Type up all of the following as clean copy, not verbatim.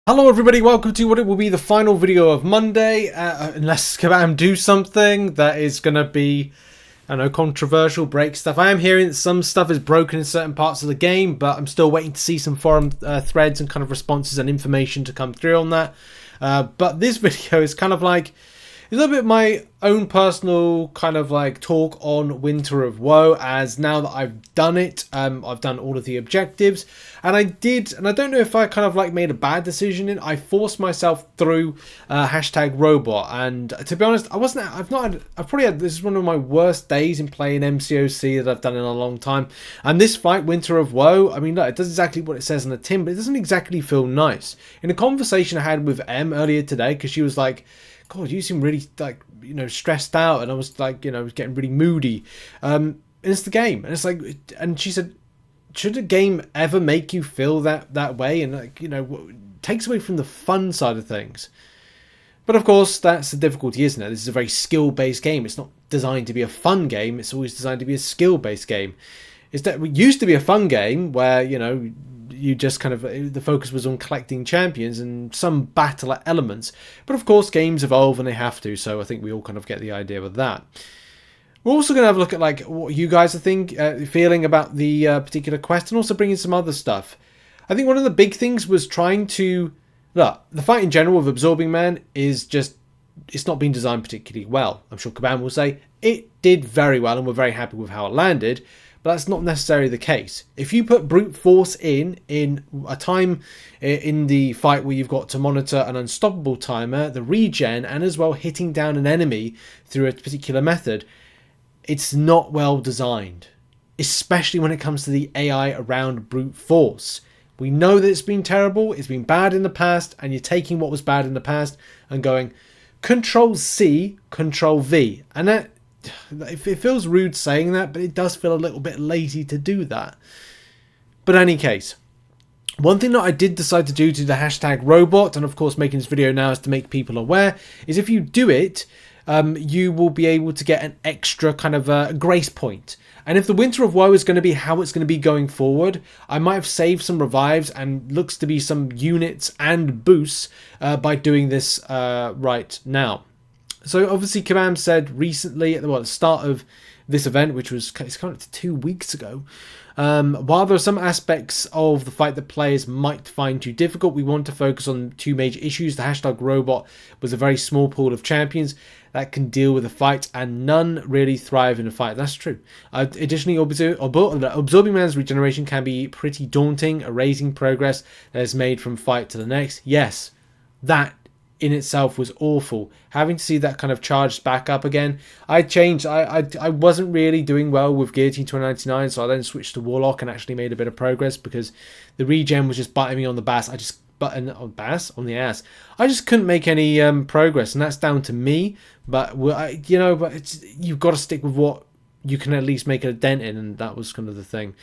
Hello everybody, welcome to what it will be the final video of Monday, unless Kabam do something that is going to be, I don't know, controversial, break stuff. I am hearing that some stuff is broken in certain parts of the game, but I'm still waiting to see some forum threads and kind of responses and information to come through on that. But this video is kind of like a little bit my own personal kind of like talk on Winter of Woe, as now that I've done it, I've done all of the objectives, and I don't know if I kind of like made a bad decision I forced myself through hashtag robot, and to be honest, I've probably had, this is one of my worst days in playing MCOC that I've done in a long time, and this fight, Winter of Woe, I mean, look, it does exactly what it says on the tin, but it doesn't exactly feel nice. In a conversation I had with Em earlier today, because she was like, God, you seem really, like, you know, stressed out, and I was like, you know, getting really moody. And it's the game, and it's like, and she said, should a game ever make you feel that way? And like, you know, takes away from the fun side of things. But of course, that's the difficulty, isn't it? This is a very skill-based game. It's not designed to be a fun game. It's always designed to be a skill-based game. It used to be a fun game where, you know, you just kind of, the focus was on collecting champions and some battle elements, but of course games evolve and they have to, so I think we all kind of get the idea of that. We're also going to have a look at like what you guys are feeling about the particular quest, and also bring in some other stuff. I think one of the big things was trying to look, the fight in general with Absorbing Man is just, it's not been designed particularly well. I'm sure Kabam will say it did very well and we're very happy with how it landed. But that's not necessarily the case. If you put brute force in a time in the fight where you've got to monitor an unstoppable timer, the regen, and as well hitting down an enemy through a particular method, it's not well designed. Especially when it comes to the AI around brute force. We know that it's been terrible, it's been bad in the past, and you're taking what was bad in the past and going Control C, Control V. And that, it feels rude saying that, but it does feel a little bit lazy to do that. But in any case, one thing that I did decide to do to the hashtag robot, and of course making this video now is to make people aware, is if you do it, you will be able to get an extra kind of grace point. And if the Winter of Woe is going to be how it's going to be going forward, I might have saved some revives and looks to be some units and boosts by doing this right now. So obviously Kabam said recently at the start of this event, which was, it's kind of 2 weeks ago, while there are some aspects of the fight that players might find too difficult, we want to focus on two major issues. The hashtag robot was a very small pool of champions that can deal with a fight, and none really thrive in a fight. That's true. Additionally, Absorbing Man's regeneration can be pretty daunting, erasing progress that is made from fight to the next. Yes, that in itself was awful. Having to see that kind of charged back up again. I wasn't really doing well with Guillotine 2099, so I then switched to Warlock and actually made a bit of progress because the regen was just biting me on the bass. On the ass. I just couldn't make any progress, and that's down to me. But you've got to stick with what you can at least make a dent in, and that was kind of the thing.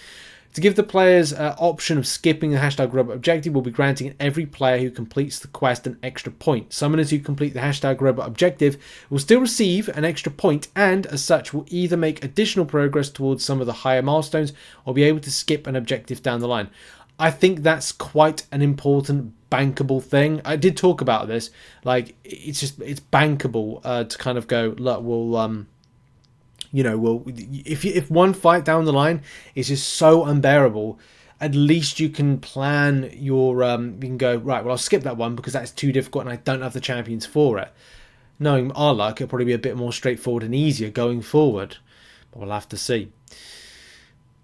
To give the players an option of skipping the hashtag robot objective, will be granting every player who completes the quest an extra point. Summoners who complete the hashtag robot objective will still receive an extra point, and as such will either make additional progress towards some of the higher milestones or be able to skip an objective down the line. I think that's quite an important bankable thing. I did talk about this, like it's bankable to kind of go, look, we'll if one fight down the line is just so unbearable, at least you can plan your you can go, right, well, I'll skip that one because that's too difficult and I don't have the champions for it. Knowing our luck, it'll probably be a bit more straightforward and easier going forward, but we'll have to see.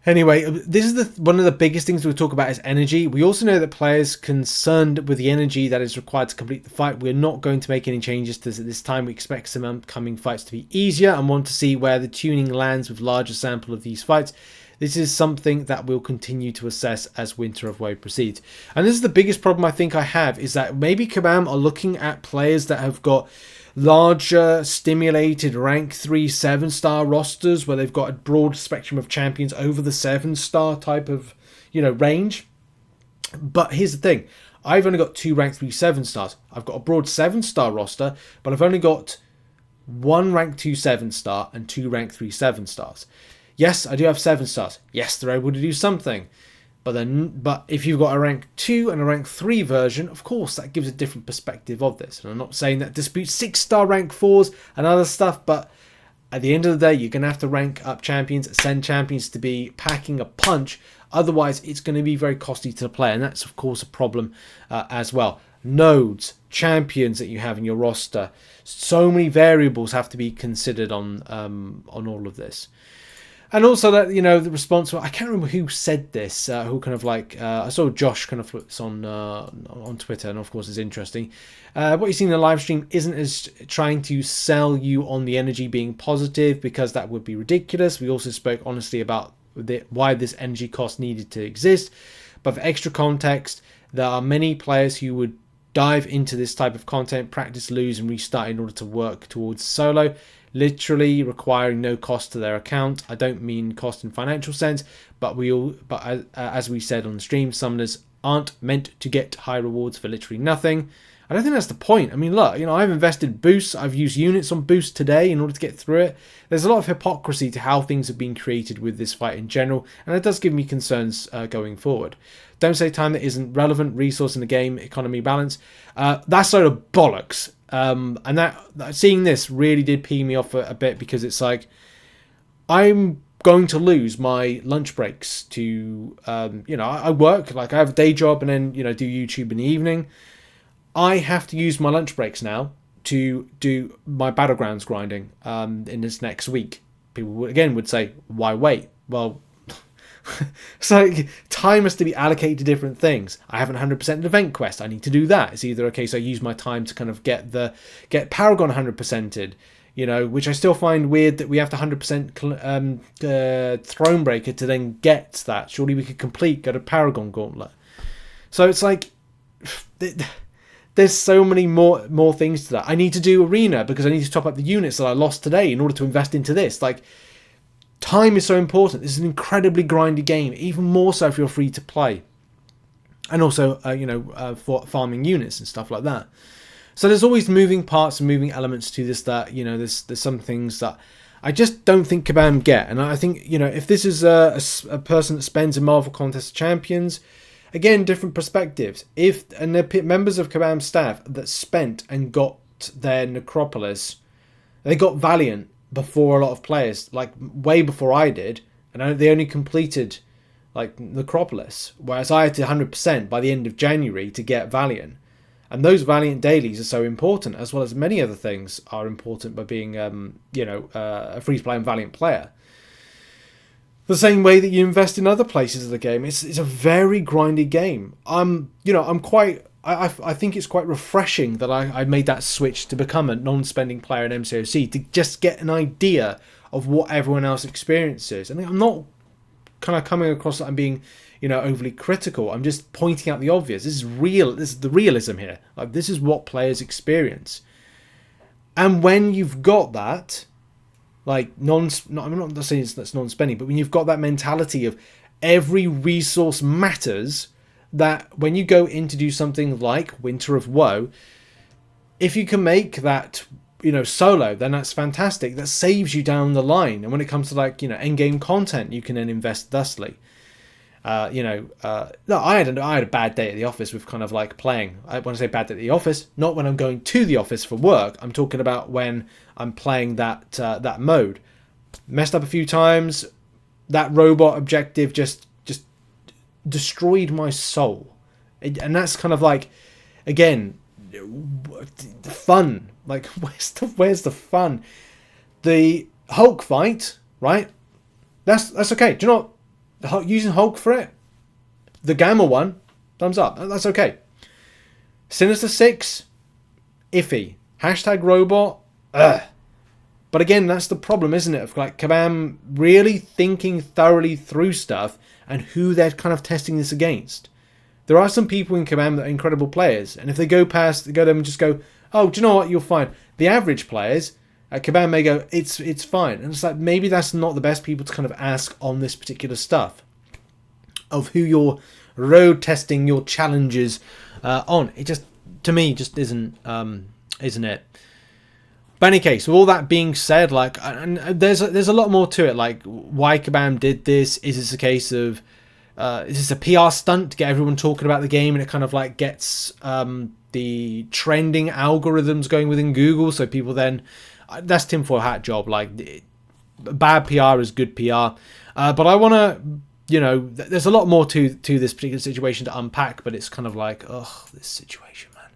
Anyway, this is one of the biggest things we'll talk about is energy. We also know that players concerned with the energy that is required to complete the fight, we're not going to make any changes to this at this time. We expect some upcoming fights to be easier and want to see where the tuning lands with larger sample of these fights. This is something that we'll continue to assess as Winter of Woe proceeds. And this is the biggest problem I think I have, is that maybe Kabam are looking at players that have got larger stimulated rank 3 7-star rosters where they've got a broad spectrum of champions over the 7-star type of range. But here's the thing, I've only got 2 rank 3 7-stars. I've got a broad 7-star roster, but I've only got 1 rank 2 7-star and 2 rank 3 7-stars. Yes, I do have 7-stars. Yes, they're able to do something. But if you've got a rank 2 and a rank 3 version, of course that gives a different perspective of this. And I'm not saying that disputes 6-star rank 4s and other stuff, but at the end of the day, you're going to have to rank up champions, ascend champions to be packing a punch. Otherwise, it's going to be very costly to the player, and that's of course a problem as well. Nodes, champions that you have in your roster, so many variables have to be considered on all of this. And also that, you know, the response, I can't remember who said this, who kind of like, I saw Josh kind of puts on Twitter, and of course it's interesting. What you see in the live stream isn't as trying to sell you on the energy being positive, because that would be ridiculous. We also spoke honestly about why this energy cost needed to exist. But for extra context, there are many players who would dive into this type of content, practice, lose, and restart in order to work towards solo, literally requiring no cost to their account. I don't mean cost in financial sense, but as we said on the stream, summoners aren't meant to get high rewards for literally nothing. I don't think that's the point. I mean, look, you know, I've invested boosts, I've used units on boosts today in order to get through it. There's a lot of hypocrisy to how things have been created with this fight in general, and it does give me concerns going forward. Don't say time that isn't relevant, resource in the game, economy balance. That's sort of bollocks. And that seeing this really did pee me off a bit, because it's like, I'm going to lose my lunch breaks to, you know, I work, like I have a day job and then, you know, do YouTube in the evening. I have to use my lunch breaks now to do my Battlegrounds grinding in this next week. People would say, why wait? Well, so time has to be allocated to different things. I haven't 100% an event quest. I need to do that. It's either a case I use my time to kind of get Paragon 100%ed, you know, which I still find weird that we have to 100% Thronebreaker to then get that. Surely we could go to Paragon Gauntlet. So it's like, there's so many more things to that. I need to do Arena because I need to top up the units that I lost today in order to invest into this. Like, time is so important. This is an incredibly grindy game, even more so if you're free to play. And also, for farming units and stuff like that. So there's always moving parts and moving elements to this that, you know, there's some things that I just don't think Kabam get. And I think, you know, if this is a person that spends in Marvel Contest Champions, again, different perspectives. And the members of Kabam staff that spent and got their Necropolis, they got Valiant before a lot of players, like way before I did, and they only completed like Necropolis, whereas I had to 100% by the end of January to get Valiant. And those Valiant dailies are so important, as well as many other things are important by being a free-to-play and Valiant player. The same way that you invest in other places of the game. It's a very grindy game. I think it's quite refreshing that I made that switch to become a non-spending player in MCOC to just get an idea of what everyone else experiences. And I'm not kind of coming across that I'm being, you know, overly critical. I'm just pointing out the obvious. This is real. This is the realism here. Like, this is what players experience. And when you've got that, like I'm not saying that's non-spending, but when you've got that mentality of every resource matters, that when you go in to do something like Winter of Woe, if you can make that, you know, solo, then that's fantastic. That saves you down the line. And when it comes to, like, you know, end game content, you can then invest thusly. No, I had a bad day at the office with kind of like playing. When I say bad day at the office, not when I'm going to the office for work. I'm talking about when I'm playing that mode. Messed up a few times. That robot objective just destroyed my soul. And that's kind of like, again, the fun. Like, where's the fun? The Hulk fight, right? That's okay. Do you know what? Using Hulk for it, the Gamma one, thumbs up. That's okay. Sinister 6, iffy. Hashtag robot, ugh. But again, that's the problem, isn't it? Of like Kabam really thinking thoroughly through stuff and who they're kind of testing this against. There are some people in Kabam that are incredible players, and if they go to them and just go, oh, do you know what? You're fine. The average players at Kabam may go, it's fine. And it's like, maybe that's not the best people to kind of ask on this particular stuff of who you're road testing your challenges on. It just, to me, just isn't it? But in any case, with all that being said, like, and there's a lot more to it. Like, why Kabam did this? Is this a case of is this a PR stunt to get everyone talking about the game, and it kind of like gets the trending algorithms going within Google, so people then that's tinfoil hat job. Like, bad PR is good PR, but I want to, you know, there's a lot more to this particular situation to unpack, but it's kind of like, oh, this situation, man.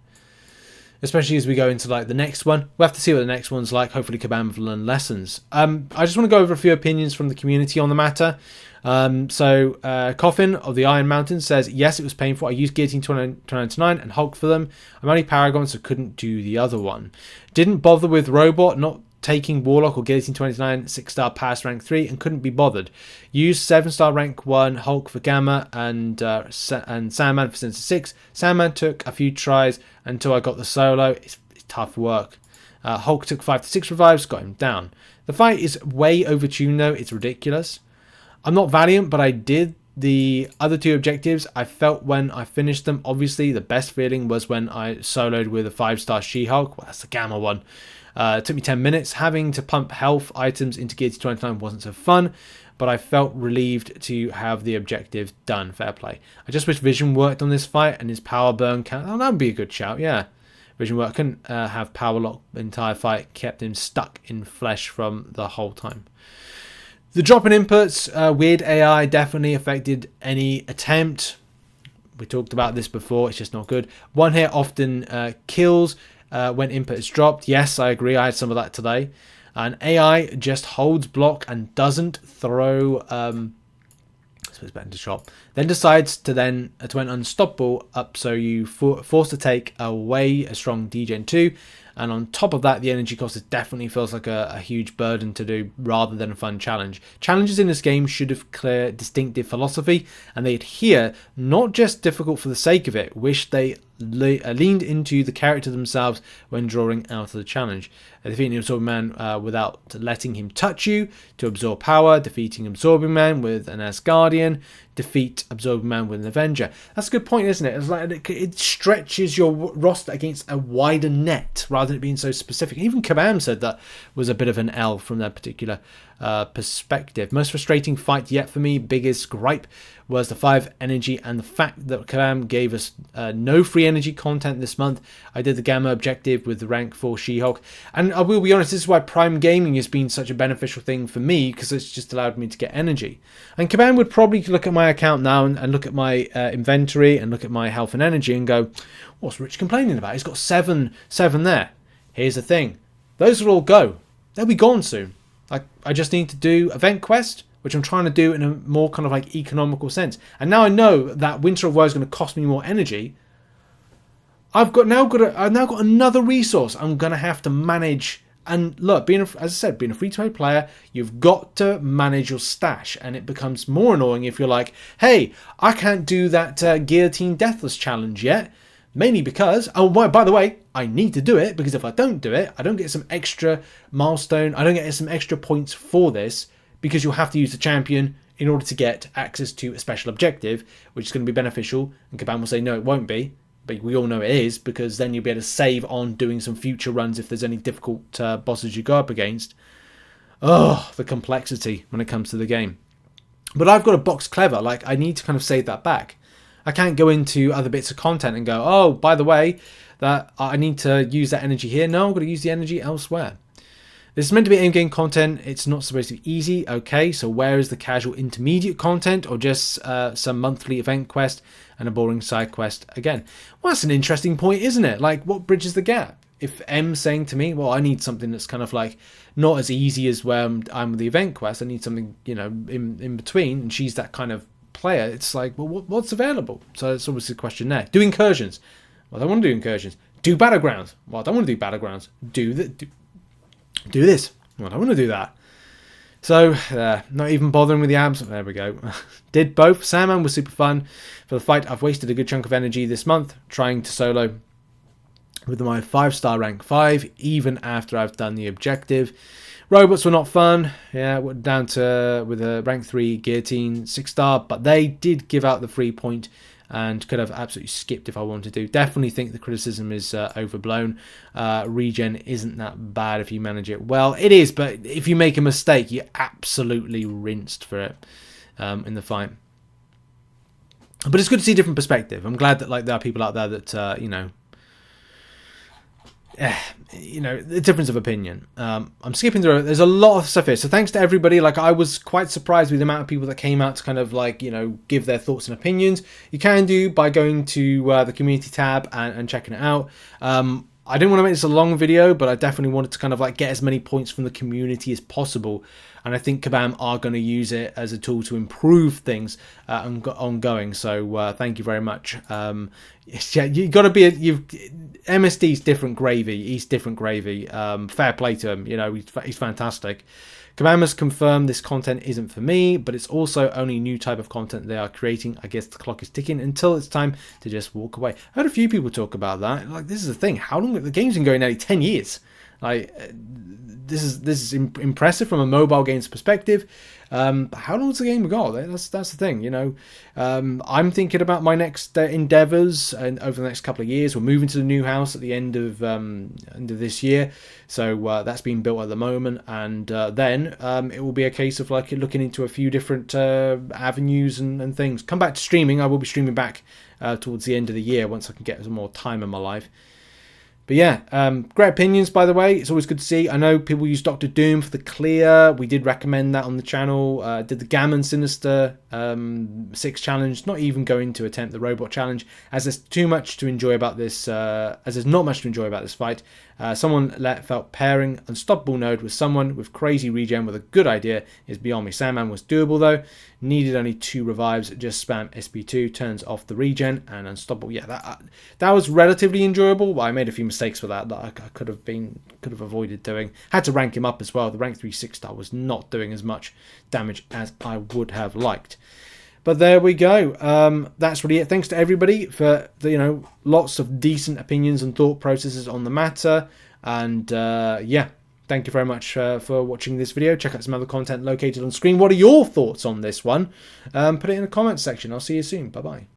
Especially as we go into like the next one, we'll have to see what the next one's like. Hopefully Kabam have learned lessons. I just want to go over a few opinions from the community on the matter. Coffin of the Iron Mountain says, yes, it was painful. I used Guillotine 299 and Hulk for them. I'm only Paragon, so couldn't do the other one. Didn't bother with Robot, not taking Warlock or Guillotine 29, 6-star pass rank 3, and couldn't be bothered. Used 7-star rank 1 Hulk for Gamma and Sandman for Sensor 6. Sandman took a few tries until I got the solo. It's tough work. Hulk took 5 to 6 revives, got him down. The fight is way overtuned though, it's ridiculous. I'm not Valiant, but I did the other two objectives. I felt when I finished them, obviously the best feeling was when I soloed with a 5-star She-Hulk. Well, that's the Gamma one. It took me 10 minutes. Having to pump health items into Guillotine 29 wasn't so fun, but I felt relieved to have the objective done. Fair play. I just wish Vision worked on this fight and his power burn count. Oh, that would be a good shout, yeah. Vision work couldn't have power lock the entire fight, kept him stuck in flesh from the whole time. The drop in inputs, weird AI definitely affected any attempt. We talked about this before, it's just not good. One hit often kills when input is dropped. Yes, I agree, I had some of that today. And AI just holds block and doesn't throw, I suppose better to shot. Then decides to went unstoppable up, so you forced to take away a strong DGen 2. And on top of that, the energy cost definitely feels like a huge burden to do rather than a fun challenge. Challenges in this game should have clear, distinctive philosophy, and they adhere not just difficult for the sake of it. Wish they leaned into the character themselves when drawing out of the challenge. Defeating Absorbing Man without letting him touch you to absorb power, defeating Absorbing Man with an Asgardian, defeat Absorbing Man with an Avenger. That's a good point, isn't it? It's like it stretches your roster against a wider net rather than it being so specific. Even Kabam said that was a bit of an L from their particular perspective. Most frustrating fight yet for me, biggest gripe, was the 5 energy and the fact that Kabam gave us no free energy content this month. I did the Gamma objective with the rank 4 She-Hulk, and I will be honest, this is why Prime Gaming has been such a beneficial thing for me, because it's just allowed me to get energy. And Kabam would probably look at my account now and look at my inventory and look at my health and energy and go, what's Rich complaining about? He's got 7 there. Here's the thing, those will all go. They'll be gone soon. I just need to do Event Quest, which I'm trying to do in a more kind of like economical sense. And now I know that Winter of Woe is going to cost me more energy. I've now got another resource I'm going to have to manage. And look, as I said, being a free-to-play player, you've got to manage your stash, and it becomes more annoying if you're like, hey, I can't do that Guillotine Deathless challenge yet. Mainly because, oh, by the way, I need to do it, because if I don't do it, I don't get some extra milestone, I don't get some extra points for this, because you'll have to use the champion in order to get access to a special objective, which is going to be beneficial. And Kabam will say, no, it won't be, but we all know it is, because then you'll be able to save on doing some future runs if there's any difficult bosses you go up against. Oh, the complexity when it comes to the game. But I've got a box clever, like I need to kind of save that back. I can't go into other bits of content and go, oh, by the way, that I need to use that energy here. No, I'm going to use the energy elsewhere. This is meant to be in-game content. It's not supposed to be easy. Okay, so where is the casual intermediate content, or just some monthly event quest and a boring side quest again? Well, that's an interesting point, isn't it? Like, what bridges the gap? If M's saying to me, well, I need something that's kind of like not as easy as where I'm with the event quest. I need something, you know, in between, and she's that kind of player. It's like, well, what's available? So it's obviously a question there. Do incursions? Well, I don't want to do incursions. Do Battlegrounds? Well, I don't want to do Battlegrounds. Do this? Well, I don't want to do that. So, not even bothering with the abs. There we go. Did both. Sandman was super fun. For the fight, I've wasted a good chunk of energy this month trying to solo with my 5-star rank 5, even after I've done the objective. Robots were not fun. Yeah, down to with a rank 3 Guillotine 6-star, but they did give out the free point and could have absolutely skipped if I wanted to. Definitely think the criticism is overblown. Regen isn't that bad if you manage it well. It is, but if you make a mistake, you're absolutely rinsed for it in the fight. But it's good to see a different perspective. I'm glad that like there are people out there that you know, the difference of opinion. I'm skipping through it. There's a lot of stuff here, so thanks to everybody. Like, I was quite surprised with the amount of people that came out to kind of like, you know, give their thoughts and opinions. You can do by going to the community tab and checking it out. I didn't want to make this a long video, but I definitely wanted to kind of like get as many points from the community as possible. And I think Kabam are going to use it as a tool to improve things ongoing. So thank you very much. Yeah, you got to be MSD's different gravy. He's different gravy. Fair play to him. You know, he's fantastic. Kabam has confirmed this content isn't for me, but it's also only a new type of content they are creating. I guess the clock is ticking until it's time to just walk away. I heard a few people talk about that. Like, this is the thing. How long the game's been going? Nearly 10 years. Like, this is impressive from a mobile games perspective. But how long has the game got? That's the thing, you know. I'm thinking about my next endeavors and over the next couple of years. We're moving to the new house at the end of this year, so that's being built at the moment, and then it will be a case of like looking into a few different avenues and things. Come back to streaming. I will be streaming back towards the end of the year once I can get some more time in my life. But yeah, great opinions, by the way. It's always good to see. I know people use Dr. Doom for the clear. We did recommend that on the channel. Did the Gammon Sinister 6 challenge. Not even going to attempt the robot challenge, as there's too much to enjoy about this. As there's not much to enjoy about this fight. Someone felt pairing Unstoppable Node with someone with crazy regen with a good idea is beyond me. Sandman was doable though. Needed only 2 revives. Just spam SP2, turns off the regen, and Unstoppable. Yeah, that was relatively enjoyable, but I made a few mistakes for that I could have avoided doing. Had to rank him up as well. The rank 3 6-star was not doing as much damage as I would have liked. But there we go. That's really it. Thanks to everybody for lots of decent opinions and thought processes on the matter. And yeah, thank you very much for watching this video. Check out some other content located on screen. What are your thoughts on this one? Put it in the comments section. I'll see you soon. Bye bye.